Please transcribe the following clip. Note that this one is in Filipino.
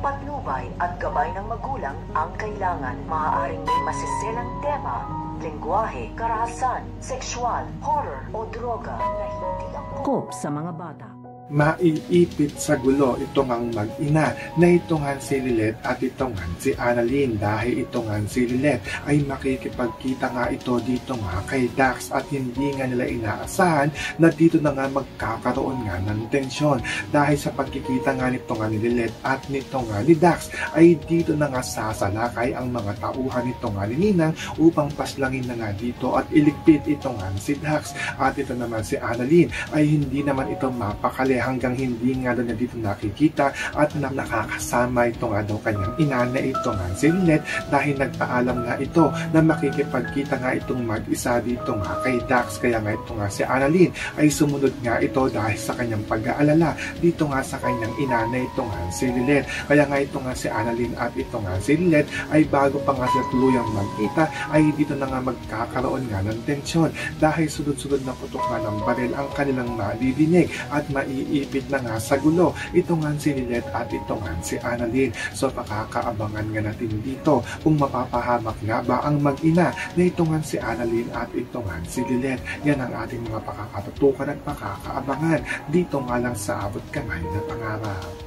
patnubay at gabay ng magulang ang kailangan. Maaaring may masiselang tema, lengguwahe, karahasan, sexual, horror o droga na hindi angkop sa mga bata. Maiipit sa gulo ito ngang mag-ina na ito ngang si Lilet at ito ngang si Annalyn, dahil ito ngang si Lilet ay makikipagkita nga ito dito nga kay Dax at hindi nga nila inaasahan na dito na nga magkakaroon nga ng tensyon, dahil sa pagkikita nga nito nga ni Lilet at nito nga ni Dax ay dito na nga sasalakay ang mga tauhan nito nga ni Ninang upang paslangin na nga dito at iligpit ito nga si Dax. At ito naman si Annalyn ay hindi naman ito mapakali hanggang hindi nga doon na dito nakikita at nakakasama ito nga daw kanyang ina na ito nga si Lilet, dahil nagpaalam nga ito na makikipagkita nga itong mag-isa dito nga kay Dax. Kaya nga ito nga si Annalyn ay sumunod nga ito dahil sa kanyang pag-aalala dito nga sa kanyang ina na ito nga si Lilet. Kaya nga ito nga si Annalyn at ito nga si Lilet ay bago pa nga sila tuluyang magkita ay dito na nga magkakaroon nga ng tensyon, dahil sunod-sunod na putok nga ng baril ang kanilang madidinig at maiipit na nga sa gulo ito nga si Lilet at ito nga si Annalyn. So pakakaabangan nga natin dito kung mapapahamak nga ba ang mag-ina na ito nga si Annalyn at ito nga si Lilet. Yan ang ating mga pakakatutukan at pakakaabangan dito nga lang sa Abot Kamay na Pangarap.